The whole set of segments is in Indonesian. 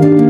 Assalamualaikum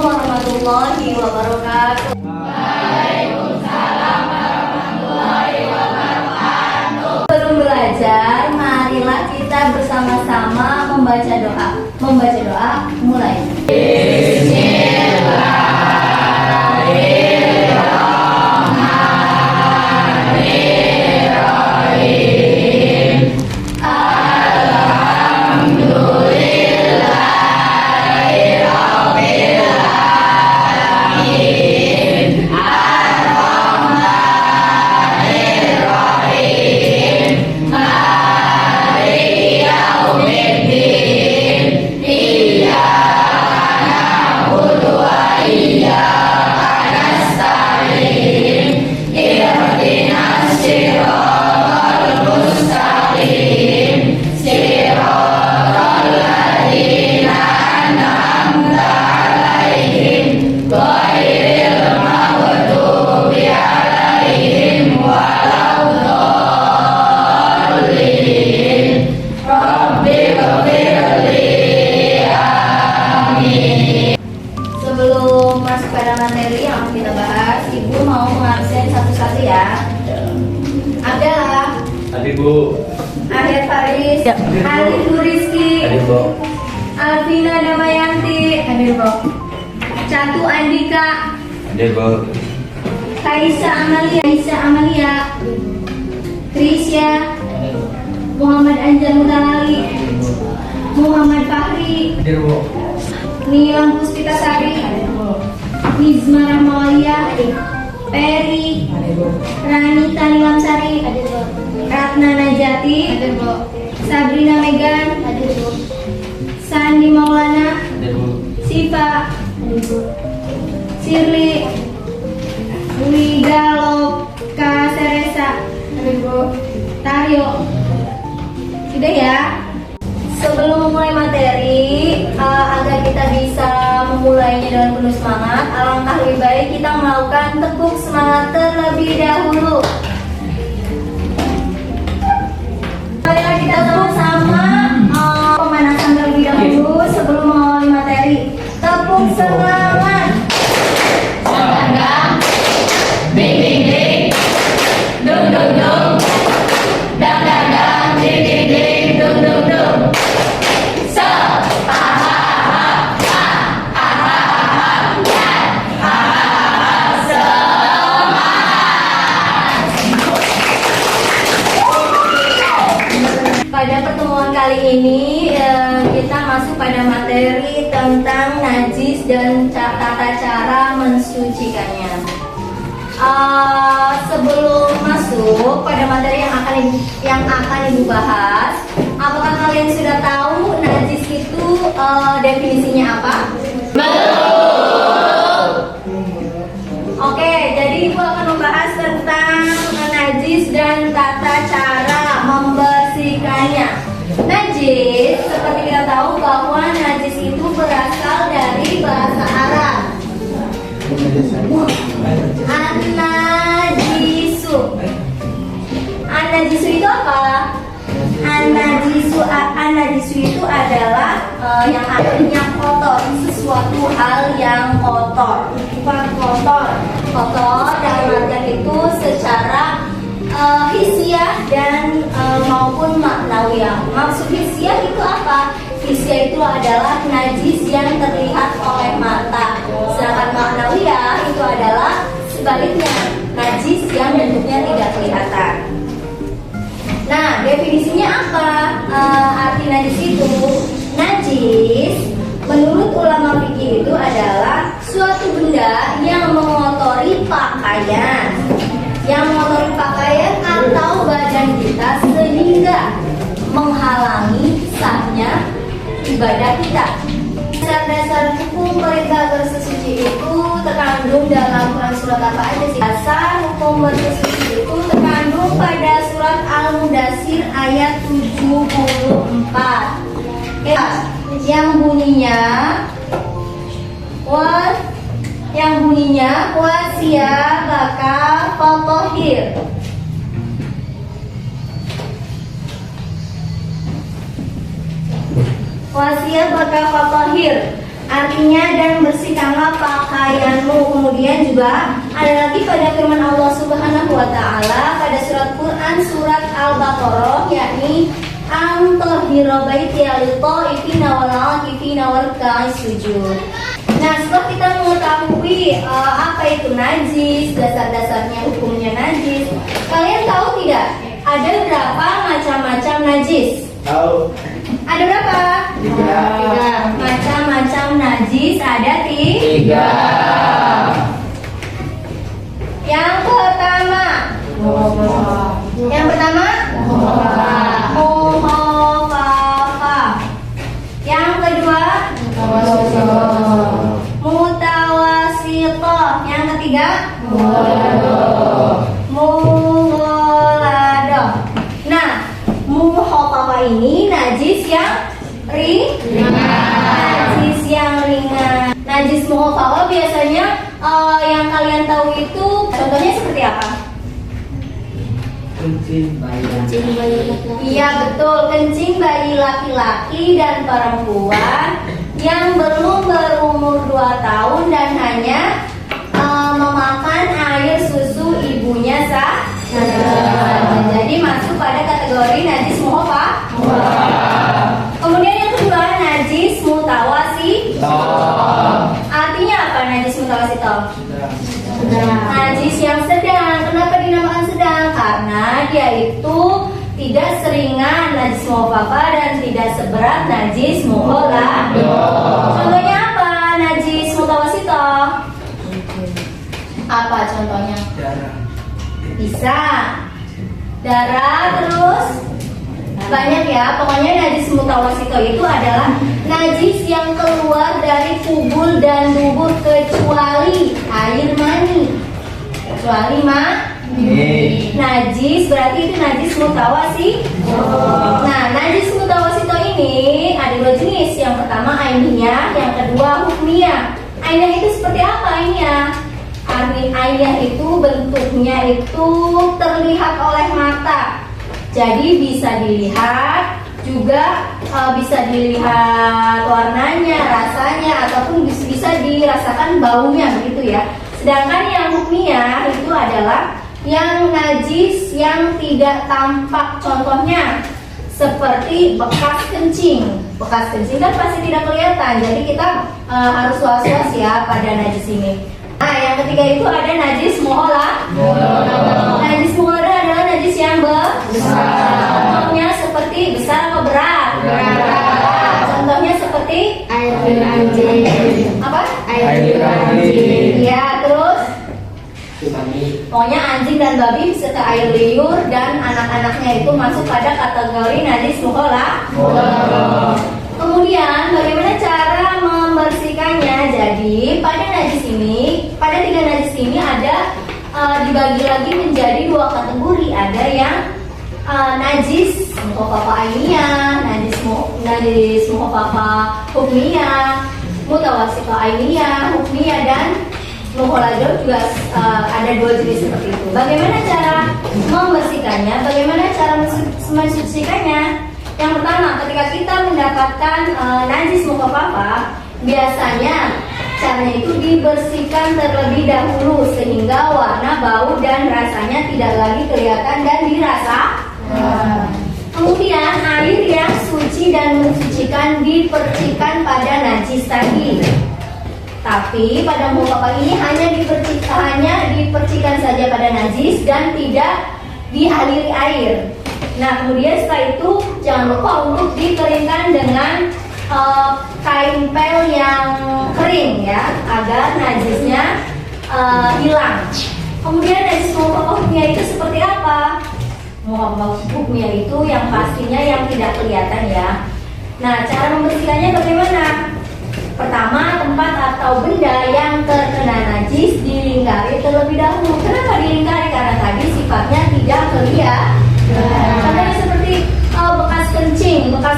warahmatullahi wabarakatuh. Waalaikumsalam warahmatullahi wabarakatuh. Sebelum belajar, marilah kita bersama-sama membaca doa. Membaca doa, mulai. Sebelum masuk pada materi yang kita bahas, Ibu mau mengabsen satu-satu ya. Adalah Tadi Bu. Akhir Faris, Alif Rizky, Tadi Bu. Alvina Damayanti, hadir Bu. Catu Andika, Tadi Bu. Kaisa Amalia, Krisya, Muhammad Anjar Mutalali, Muhammad Fahri, Tadi Bu. Nilam Puspitasari, Nizma Rahmawalia, Peri, Ranita Nilamsari, Ratna Najati, Sabrina Megan, Sandi Maulana, Tadi Bu. Siva, Sirli, Wida Loka Seresa, Taryo. Sudah ya? Sebelum memulai materi, agar kita bisa memulainya dengan penuh semangat, alangkah lebih baik kita melakukan tepuk semangat terlebih dahulu. Marilah kita sama-sama pemanasan terlebih dahulu sebelum mengawali materi. Tepuk semangat. Sedangkan ding ding ding, dung dung dung, dang dang dang, ding ding ding, dung dung dung. Pada pertemuan kali ini kita masuk pada materi tentang najis dan tata cara mensucikannya. Sebelum masuk pada materi yang akan Ibu bahas, apakah kalian sudah tahu najis itu definisinya apa? Belum. Oke, jadi Ibu akan membahas tentang najis dan tata cara membersihkannya. Najis, seperti kita tahu bahwa najis itu berasal dari bahasa Arab. An-najisu. An-najisu itu apa? An-najisu itu adalah yang artinya kotor, sesuatu hal yang kotor. Kotor dalam artian itu secara hisiah dan maupun maknawiyah. Maksud hisiah itu apa? Hisiah itu adalah najis yang terlihat oleh mata. Sedangkan maknawiyah itu adalah sebaliknya, najis yang bentuknya tidak kelihatan. Nah, definisinya apa? Arti najis itu, najis menurut ulama fikih itu adalah suatu benda yang mengotori pakaian, atau badan kita sehingga menghalangi sahnya ibadah kita. Dasar-dasar hukum perintah bersesuci itu terkandung dalam Quran surat apa aja sih? Dasar hukum bersesuci itu terkandung pada surat Al-Mudassir ayat 74. Yang bunyinya yang bunyinya wasia baka fatahir. Wasia baka fatahir artinya dan bersihkanlah pakaianmu. Kemudian juga ada lagi pada firman Allah Subhanahu wa taala pada surat Quran surat Al-Baqarah, yakni antahira baiti lit-taifina wal-'akifina wal-ruk'is sujud. Nah, setelah kita mengetahui apa itu najis, dasar-dasarnya hukumnya najis, kalian tahu tidak ada berapa macam-macam najis? Tahu. Ada berapa? Tiga. Macam-macam najis ada Tiga. Yang pertama, muhafafah. Yang kedua, mutawasithah. Yang ketiga, mughaladah. Nah, muhafafah ini najis yang najis yang ringan. Najis muhafafah biasanya yang kalian tahu itu contohnya seperti apa? Kencing bayi. Iya betul, kencing bayi laki-laki dan perempuan yang belum berumur 2 tahun dan hanya memakan air susu ibunya saja. Jadi masuk pada kategori najis muhafafah. Kemudian yang kedua, najis mutawasithah. Artinya apa najis mutawasithah? Najis yang sedang. Kenapa dinamakan sedang? Karena dia itu tidak seringan najis muhafafah dan tidak seberat najis mughaladah. Contohnya apa najis mutawasithah? Apa contohnya? Bisa darah, terus banyak ya. Pokoknya najis mutawasithah itu adalah najis yang keluar dari kubul dan dubur kecuali air mani. Kecuali najis, berarti itu najis mutawasithah. Nah, najis mutawasithah ini ada 2 jenis. Yang pertama ainiyah, yang kedua hukmiyah. Ainiyah itu seperti apa ainiyah? Ainiyah itu bentuknya itu terlihat oleh mata. Jadi bisa dilihat, juga bisa dilihat warnanya, rasanya, ataupun bisa dirasakan baunya begitu ya. Sedangkan yang hukmiyah itu adalah yang najis yang tidak tampak. Contohnya seperti bekas kencing. Bekas kencing kan pasti tidak kelihatan. Jadi kita harus was-was ya pada najis ini. Nah, yang ketiga itu ada najis mughaladah. Najis mughaladah adalah najis yang besar. Contohnya seperti besar atau berat? Berat. Contohnya seperti Air anjing. apa? Air anjing. Ya, terus Babi. pokoknya anjing dan babi serta air liur dan anak-anaknya itu masuk pada kategori najis mughaladah. Kemudian bagaimana cara membersihkannya? Jadi pada najis ini, pada 3 najis ini ada dibagi lagi menjadi 2 kategori. Ada yang najis muhafafah ainiyah, najis muhafafah hukmiyah, mutawasithah ainiyah, hukmiyah, dan mughaladah juga ada 2 jenis seperti itu. Bagaimana cara membersihkannya? Bagaimana cara mensucikannya? Yang pertama, ketika kita mendapatkan najis muhafafah, biasanya caranya itu dibersihkan terlebih dahulu sehingga warna, bau, dan rasanya tidak lagi kelihatan dan dirasa. Kemudian air yang suci dan mensucikan dipercikan pada najis tadi. Tapi pada muhafafah ini hanya dipercikan saja pada najis dan tidak dialiri air. Nah, kemudian setelah itu jangan lupa untuk dikeringkan dengan kain pel yang kering ya, agar najisnya hilang. Kemudian najis muhafafah hukmiyah itu seperti apa? Muhafafah hukmiyah itu yang pastinya yang tidak kelihatan ya. Nah, cara membersihkannya bagaimana? Pertama, tempat atau benda yang terkena najis dilingkari terlebih dahulu. Kenapa dilingkari? Karena tadi sifatnya tidak kelihatan. Contohnya seperti bekas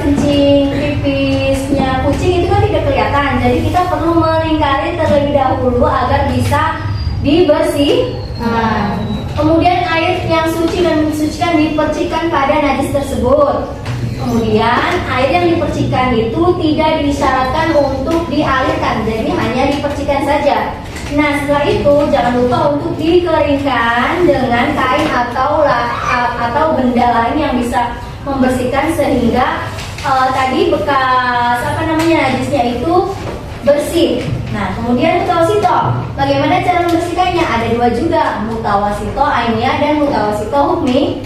kencing pipisnya kucing itu kan tidak kelihatan. Jadi kita perlu melingkari terlebih dahulu agar bisa dibersihkan. Kemudian air yang suci dan mensucikan dipercikan pada najis tersebut. Kemudian air yang dipercikan itu tidak disyaratkan untuk dialirkan, jadi hanya dipercikan saja. Nah, setelah itu jangan lupa untuk dikeringkan dengan kain atau benda lain yang bisa membersihkan sehingga tadi bekas najisnya itu bersih. Nah, kemudian mutawasito. Bagaimana cara membersihkannya? Ada dua juga, mutawasito ainiyah dan mutawasito hukmiyah.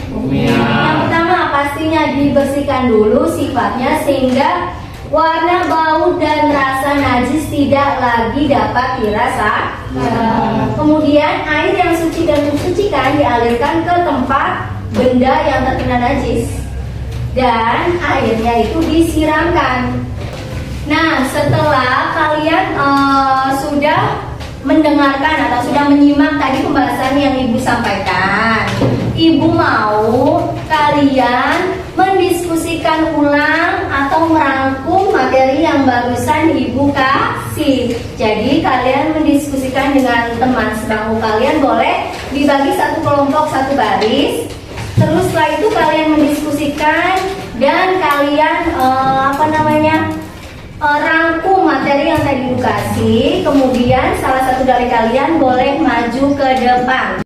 Yang pertama, pastinya dibersihkan dulu sifatnya sehingga warna, bau, dan rasa najis tidak lagi dapat dirasakan. Kemudian air yang suci dan mensucikan dialirkan ke tempat benda yang terkena najis dan airnya itu disiramkan. Nah, setelah kalian sudah mendengarkan atau sudah menyimak tadi pembahasan yang Ibu sampaikan, Ibu mau kalian mendiskusikan ulang atau merangkum materi yang barusan Ibu kasih. Jadi kalian mendiskusikan dengan teman sebangku kalian, boleh dibagi satu kelompok satu baris. Terus setelah itu kalian mendiskusikan dan kalian rangkum materi yang tadi Ibu kasih. Kemudian salah satu dari kalian boleh maju ke depan.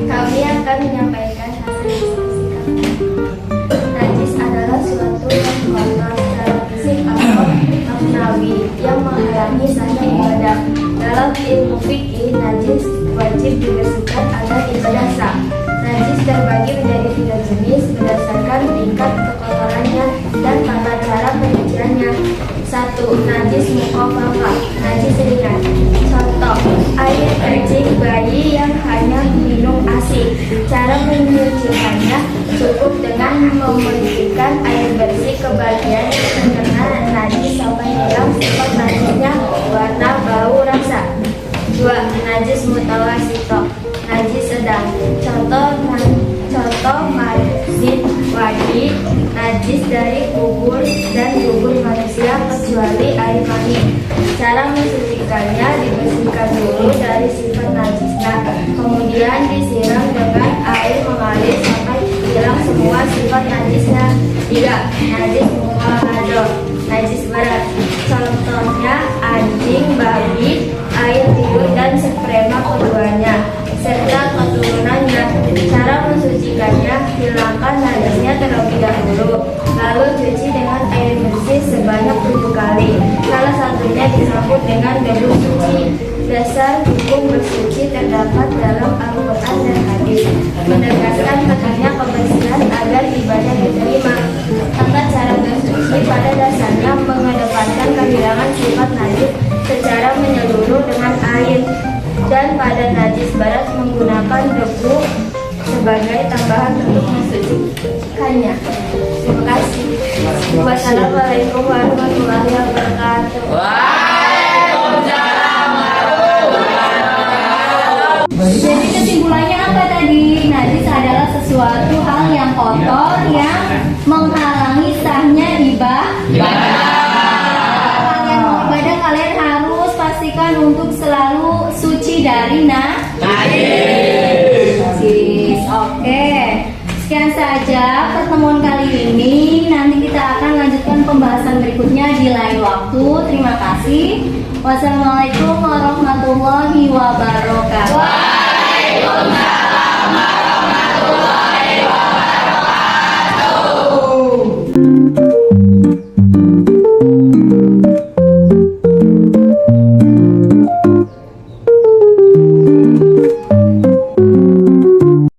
Kami akan menyampaikan hasil diskusi kami. Najis adalah suatu yang kotor secara fisik atau maknawi yang menghalangi sahnya ibadah. Dalam ilmu fikih, najis wajib dibersihkan agar ibadah sah. Najis terbagi menjadi 3 jenis berdasarkan tingkat kekotorannya dan tata cara penyuciannya. 1. Najis mukhafafah, najis ringan. Contoh, air kencing bayi yang hanya minum ASI. Cara menyucikannya cukup dengan memberikan air bersih ke bagian yang terkena najis sampai hilang sifat najisnya, warna, bau, rasa. 2. Najis mutawasito, najis sedang. Contoh mazid, wadi, najis dari kubur dan kubur manusia kecuali air mani. Cara mensucikannya dibersihkan dulu dari sifat najisnya, kemudian disiram dengan air mengalir sampai hilang semua sifat najisnya. 3. Najis mukhaladhah, najis berat. Contohnya anjing, babi, air tidur dan sperma keduanya serta keturunannya. Cara mensucikannya, hilangkan najisnya terlebih dahulu, lalu cuci dengan air bersih sebanyak 7 kali. Salah satunya disambut dengan debu suci. Dasar hukum bersuci terdapat dalam Al-Quran dan hadis, menegaskan pentingnya kebersihan agar ibadah diterima. Tata cara bersuci pada dasarnya mengedepankan kehilangan sifat najis secara menyeluruh dengan air, dan pada najis berat menggunakan debu sebagai tambahan untuk mensucikannya. Terima kasih. Wassalamualaikum warahmatullahi wabarakatuh. Jadi kesimpulannya apa tadi? Najis adalah sesuatu hal yang kotor yang menghalangi sahnya ibadah. Kalian mau ibadah, kalian harus pastikan untuk selalu suci dari najis. Oke, sekian saja pertemuan kali ini. Nanti kita akan lanjutkan pembahasan berikutnya di lain waktu. Terima kasih. Wassalamualaikum warahmatullahi wabarakatuh.